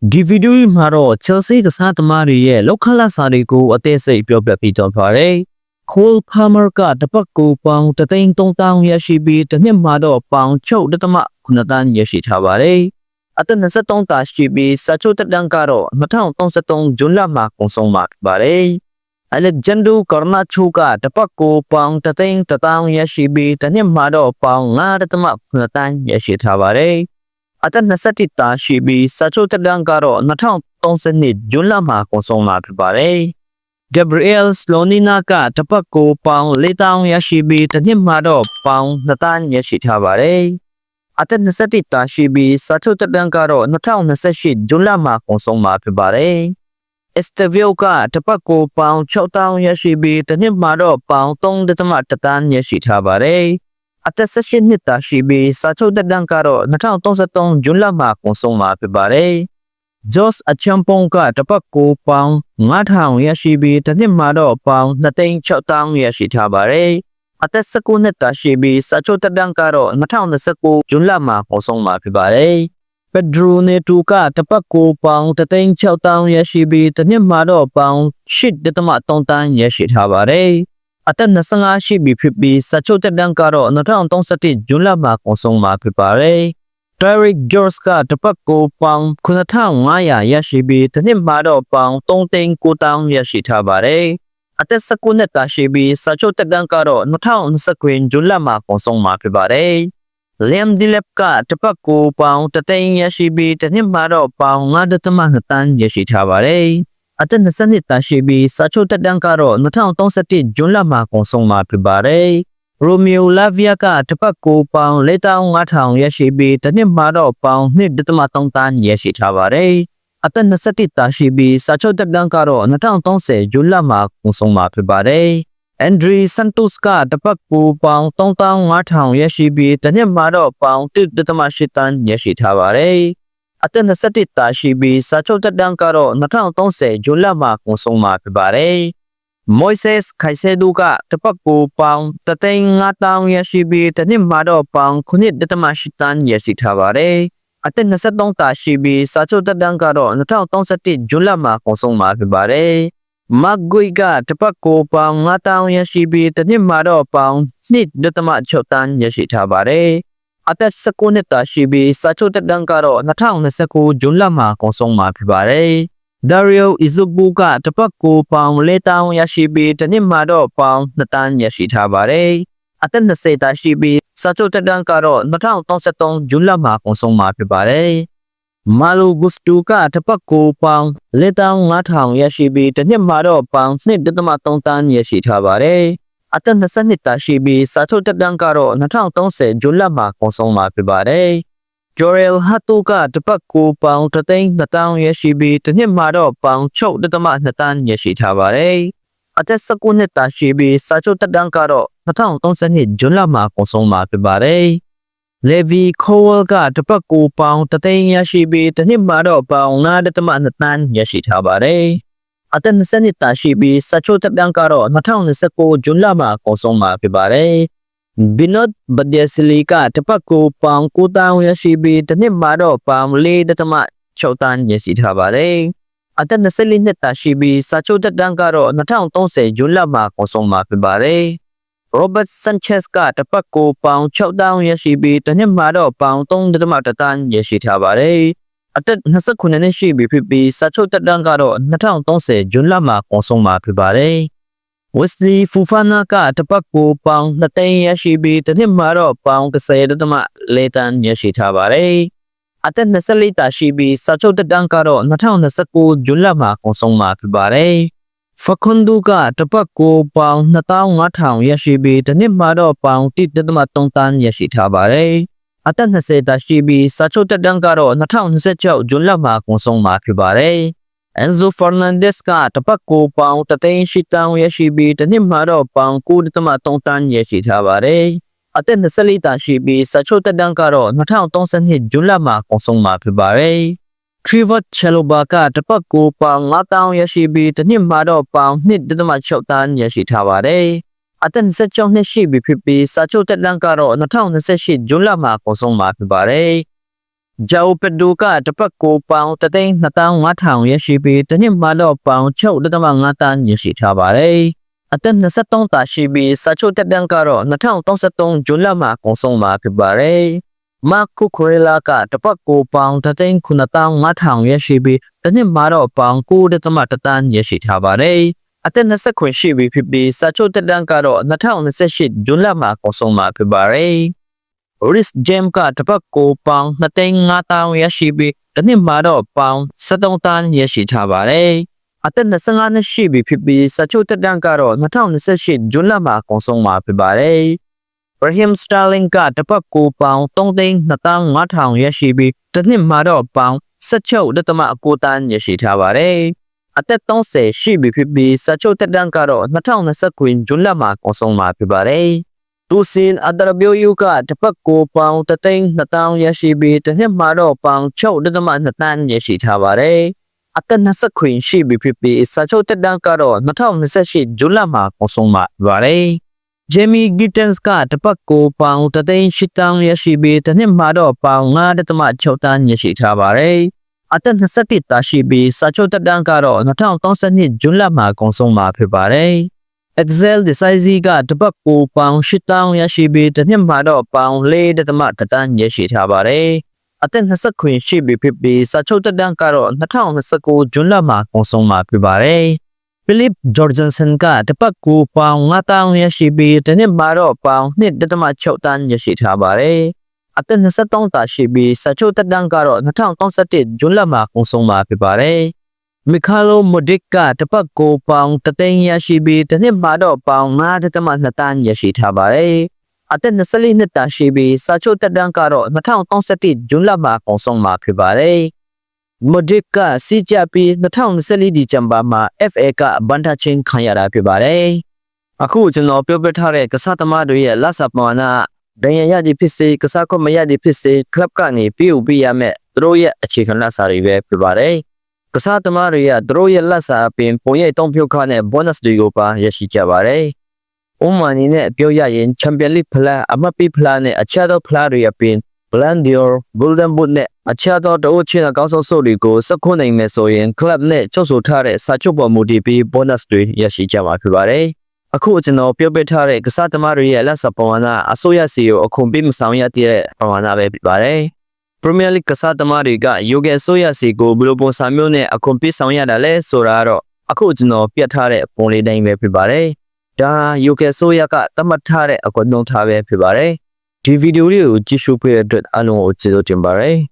ဒီဗီဒီယိုမှာတော့ Chelsea ကစားသမားတွေရဲ့လောက်ခလာစာတွေကိုအသေးစိတ်ပြောပြပေးတော့ပါတယ်။ Cole Palmer ကတပတ်ကိုပေါင်3,300,000ရရှိပြီးတစ်နှစ်မှာတော့ပေါင်6.9 တန်းရရှိထားပါတယ်။အသက်23တာရှိပြီးစာချုပ်တက်တန်းကတော့2033ဇွန်လမှာကုန်ဆုံးမှာဖြစ်ပါတယ်။ Alexandru Garnacho ကတပတ်ကိုပေါင်3,100,000ရရှိပြီးတစ်နှစ်မှာတော့ပေါင်9.9 တန်းရရှိထားပါတယ်။ အသက်21တာရှိပြီးစာချုပ်တက်တန်းကတော့2032ဇွန်လမှာကုန်ဆုံးမှာဖြစ်ပါတယ်။ Gabriel Slonina ကတပတ်ကိုပေါင်4,000ရရှိပြီးတစ်နှစ်မှာတော့ပေါင်2တန်းရရှိထားပါတယ်။အသက်21တာရှိပြီးစာချုပ်တက်တန်းကတော့2028ဇွန်လမှာကုန်ဆုံးမှာဖြစ်ပါတယ်။ Estevao ကတပတ်ကိုပေါင်6,000ရရှိပြီးတစ်နှစ်မှာတော့ပေါင်3.1 တန်းရရှိထားပါတယ်။ အသက်18နှစ်တာရှိပြီးစာချုပ်တက်တန်းကတော့2033ဇွန်လမှာကုန်ဆုံးမှာဖြစ်ပါတယ်။ Josh Achampong ကတပတ်ကိုပေါင်9,000ရရှိပြီးတစ်နှစ်မှာတော့ပေါင်2,600,000ရရှိထားပါတယ်။အသက်19နှစ်တာရှိပြီးစာချုပ်တက်တန်းကတော့2029ဇွန်လမှာကုန်ဆုံးမှာဖြစ်ပါတယ်။ Pedro Neto ကတပတ်ကိုပေါင်3,600,000ရရှိပြီးတစ်နှစ်မှာတော့ပေါင်8.3 တန်းရရှိထားပါတယ်။အသက်25ရှိပြီဖြစ်ပြီးစာချုပ်တက်တန်းကတော့2031ဇွန်လမှာကုန်ဆုံးမှာဖြစ်ပါတယ်။ Derek George ကတပတ်ကိုပေါင်9,500ရရှိပြီးတစ်နှစ်မှာတော့ပေါင်3,900,000ရရှိထားပါတယ်။အသက်19နှစ်တာရှိပြီးစာချုပ်တက်တန်းကတော့2029ဇွန်လမှာကုန်ဆုံးမှာဖြစ်ပါတယ်။ Liam Delap ကတပတ်ကိုပေါင်3,000ရရှိပြီးတစ်နှစ်မှာတော့ပေါင်9.2 တန်းရရှိထားပါတယ်။အသက်20နှစ်တာရှိပြီးစာချုပ်တက်တန်းကတော့2031ဇွန်လမှာကုန်ဆုံးမှာဖြစ်ပါတယ်။ Romeo Lavia ကတပတ်ကိုပေါင်4,500ရရှိပြီးတစ်နှစ်မှာတော့ပေါင်2.3 တန်းရရှိထားပါတယ်။အသက်21တာရှိပြီးစာချုပ်တက်တန်းကတော့2030ဇွန်လမှာကုန်ဆုံးမှာဖြစ်ပါတယ်။ Andre Santos ကတပတ်ကိုပေါင်3,500ရရှိပြီးတစ်နှစ်မှာတော့ပေါင်1.8 တန်းရရှိထားပါတယ်။အသက်21တာရှိပြီးစာချုပ်တက်တန်းကတော့2030ဇွန်လမှာကုန်ဆုံးမှာဖြစ်ပါတယ်။ Moises Caicedo ကတပတ်ကိုပေါင်3,500ရရှိပြီးတစ်နှစ်မှာတော့ပေါင်9.8 တန်းရရှိထားပါတယ်။အသက်23တာရှိပြီးစာချုပ်တက်တန်းကတော့2031ဇွန်လမှာကုန်ဆုံးမှာဖြစ်ပါတယ်။ Marc Guéhi ကတပတ်ကိုပေါင်9,000ရရှိပြီးတစ်နှစ်မှာတော့ပေါင်2.6 တန်းရရှိထားပါတယ်။အသက်19နှစ်တာရှိပြီးစာချုပ်တက်တန်းကတော့2029ဇွန်လမှာကုန်ဆုံးမှာဖြစ်ပါတယ်။ Dario Izubu ကတပတ်ကိုပေါင်4,000ရရှိပြီးတစ်နှစ်မှာတော့ပေါင်2တန်းရရှိထားပါတယ်။အသက်20တာရှိပြီးစာချုပ်တက်တန်းကတော့2033ဇွန်လမှာကုန်ဆုံးမှာဖြစ်ပါတယ်။ Malo Gusto ကတပတ်ကိုပေါင်4,500ရရှိပြီးတစ်နှစ်မှာတော့ပေါင်2.3 တန်းရရှိထားပါတယ်။အသက်22တာရှိပြီးစာချုပ်တက်တန်းကတော့2030ဇွန်လမှာကုန်ဆုံးမှာဖြစ်ပါတယ်။ Joel Hato ကတပတ်ကိုပေါင်3,200ရရှိပြီးတစ်နှစ်မှာတော့ပေါင်6.2 တန်းရရှိထားပါတယ်။အသက်19နှစ်တာရှိပြီးစာချုပ်တက်တန်းကတော့2032ဇွန်လမှာကုန်ဆုံးမှာဖြစ်ပါတယ်။ Levi Colwill ကတပတ်ကိုပေါင်3,000ရရှိပြီးတစ်နှစ်မှာတော့ပေါင်9.2 တန်းရရှိထားပါတယ်။အသက်20နှစ်တာရှိပြီးစာချုပ်တက်တန်းကတော့2029ဇွန်လမှာကုန်ဆုံးမှာဖြစ်ပါတယ်။ Binod Badiashile ကတပတ်ကိုပေါင်9,000ရရှိပြီးတစ်နှစ်မှာတော့ပေါင်4.6 တန်းရရှိထားပါတယ်။အသက်24နှစ်တာရှိပြီးစာချုပ်တက်တန်းကတော့2030ဇွန်လမှာကုန်ဆုံးမှာဖြစ်ပါတယ်။ Robert Sanchez ကတပတ်ကိုပေါင်6,000ရရှိပြီးတစ်နှစ်မှာတော့ပေါင်3.1 တန်းရရှိထားပါတယ်။အသက်29နှစ်ရှိပြီဖြစ်ပြီးစာချုပ်တက်တန်းကတော့2030ဇွန်လမှာကုန်ဆုံးမှာဖြစ်ပါတယ်။ Wesley Fofana ကတပတ်ကိုပေါင်2,000ရရှိပြီးတစ်နှစ်မှာတော့ပေါင်10.4 တန်းရရှိထားပါတယ်။အသက်24တာရှိပြီးစာချုပ်တက်တန်းကတော့2029ဇွန်လမှာကုန်ဆုံးမှာဖြစ်ပါတယ်။ Facundo ကတပတ်ကိုပေါင်2,500ရရှိပြီးတစ်နှစ်မှာတော့ပေါင်1.3 တန်းရရှိထားပါတယ်။အသက်20တာရှိပြီးစာချုပ်တက်တန်းကတော့2026ဇွန်လမှာကုန်ဆုံးမှာဖြစ်ပါတယ်။ Enzo Fernandez ကတပတ်ကိုပေါင်3,800ရရှိပြီးတစ်နှစ်မှာတော့ပေါင်9.3 တန်းရရှိထားပါတယ်။အသက်24တာရှိပြီးစာချုပ်တက်တန်းကတော့2032ဇွန်လမှာကုန်ဆုံးမှာဖြစ်ပါတယ်။ Trevoh Chalobah ကတပတ်ကိုပေါင်9,000ရရှိပြီးတစ်နှစ်မှာတော့ပေါင်2.6 တန်းရရှိထားပါတယ်။အသက်26နှစ်ရှိပြီဖြစ်ပြီးစာချုပ်တက်တန်းကတော့2028ဇွန်လမှာကုန်ဆုံးမှာဖြစ်ပါတယ် ဂျာအိုပဒိုကတစ်ပတ်ကိုပေါင်3,2,500ရရှိပြီးတစ်နှစ်မှာတော့ပေါင်6.5 တန်းရရှိထားပါတယ်အသက်23တာရှိပြီးစာချုပ်တက်တန်းကတော့2033ဇွန်လမှာကုန်ဆုံးမှာဖြစ်ပါတယ်မာကူခရီလာကတစ်ပတ်ကိုပေါင်3,9,500ရရှိပြီးတစ်နှစ်မှာတော့ပေါင်9.1 တန်းရရှိထားပါတယ်အသက်20ခွင်ရှိပြီဖြစ်ပြီးစာချုပ်တက်တန်းကတော့2028ဇွန်လမှာကုန်ဆုံးမှာဖြစ်ပါတယ်။ Risk Gem ကတစ်ပတ်ကိုပေါင်2,500ရရှိပြီးတစ်နှစ်မှာတော့ပေါင်73တန်းရရှိထားပါတယ်။အသက်25နှစ်ရှိပြီဖြစ်ပြီးစာချုပ်တက်တန်းကတော့2028ဇွန်လမှာကုန်ဆုံးမှာဖြစ်ပါတယ်။ Raheem Sterling ကတစ်ပတ်ကိုပေါင်3,2,500ရရှိပြီးတစ်နှစ်မှာတော့ပေါင်16.9 တန်းရရှိထားပါတယ်။အသက်30ရှိပြီဖြစ်ပြီးစာချုပ်တက်တန်းကတော့2029ဇွန်လမှာကုန်ဆုံးမှာဖြစ်ပါတယ်။တူစင်အဒရဘီယူကတစ်ပတ်ကိုပေါင်3,200ရရှိပြီးတစ်နှစ်မှာတော့ပေါင်6.2 တန်းရရှိထားပါတယ်။အသက်20ခွင်ရှိပြီဖြစ်ပြီးစာချုပ်တက်တန်းကတော့2028ဇွန်လမှာကုန်ဆုံးမှာဖြစ်ပါတယ်။ Jamie Gittens ကတစ်ပတ်ကိုပေါင်3,800ရရှိပြီးတစ်နှစ်မှာတော့ပေါင်9.6 တန်းရရှိထားပါတယ်။အသက်21တာရှိပြီးစာချုပ်တက်တန်းကတော့2032ဇွန်လမှာကုန်ဆုံးမှာဖြစ်ပါတယ်။ Excel Decisive ကတစ်ပတ်ကိုပေါင်8,000ရရှိပြီးတစ်နှစ်မှာတော့ပေါင်4.1 တန်းရရှိထားပါတယ်။အသက်20ခွင်ရှိပြီဖြစ်ပြီးစာချုပ်တက်တန်းကတော့2029ဇွန်လမှာကုန်ဆုံးမှာဖြစ်ပါတယ်။ Philip Jorgensen ကတစ်ပတ်ကိုပေါင်9,000ရရှိပြီးတစ်နှစ်မှာတော့ပေါင်2.6 တန်းရရှိထားပါတယ်။အသက်23တာရှိပြီးစာချုပ်တက်တန်းကတော့2031ဇွန်လမှာကုန်ဆုံးမှာဖြစ်ပါတယ်။ Mikhailo Mudryk ကတစ်ပတ်ကိုပေါင်3,000ရရှိပြီးတစ်နှစ်မှာတော့ပေါင်9.2 တန်းရရှိထားပါတယ်။အသက်24နှစ်တာရှိပြီးစာချုပ်တက်တန်းကတော့2031ဇွန်လမှာကုန်ဆုံးမှာဖြစ်ပါတယ်။ Mudryk ကစီးကြပြီး2024ဒီဇင်ဘာမှာ FA ကဘန်တာချင်းခံရတာဖြစ်ပါတယ်။အခုကျွန်တော်ပြောပြထားတဲ့ကစားသမားတွေရဲ့လက်စာပမာဏဒဏ်ရာရသည်ဖြစ်စေကစားခွင့်မရသည်ဖြစ်စေကလပ်ကနေပြုတ်ပြရမယ်သူတို့ရဲ့အခြေခံလက်စာတွေပဲဖြစ်ပါတယ်။ကစားသမားတွေကသူတို့ရဲ့လက်စာအပြင်ပုံရိပ်တုံးပြုတ်ခါနဲ့ bonus တွေကိုပါရရှိကြပါတယ်။ဥမာအနေနဲ့ပြောရရင် Champions League ဖလားအမတ်ပေးဖလားနဲ့အခြားသောဖလားတွေအပြင် Ballon d'Or, Golden Boot နဲ့အခြားသောတအုပ်ချင်းအကောင်းဆုံးဆုတွေကိုစက္ကူနိုင်မယ်ဆိုရင် club နဲ့ချုပ်ဆိုထားတဲ့စာချုပ်ပေါ်မူတည်ပြီး bonus တွေရရှိကြမှာဖြစ်ပါတယ်။အခုကျွန်တော်ပြောပြထားတဲ့ကစားသမားတွေရဲ့လက်စာပမာဏအစိုးရစီကိုအခုပေးမဆောင်ရတဲ့ပမာဏပဲဖြစ်ပါတယ်။ Premier League ကစားသမားတွေက UK အစိုးရစီကိုဘယ်လိုပုံစံမျိုးနဲ့အခုပေးဆောင်ရတာလဲဆိုတာတော့အခုကျွန်တော်ပြထားတဲ့ပုံလေးတိုင်းပဲဖြစ်ပါတယ်။ဒါ UK အစိုးရကသတ်မှတ်ထားတဲ့အကွက်နှုန်းထားပဲဖြစ်ပါတယ်။ဒီဗီဒီယိုလေးကိုကြည့်ရှုပေးတဲ့အတွက်အားလုံးကိုကျေးဇူးတင်ပါတယ်။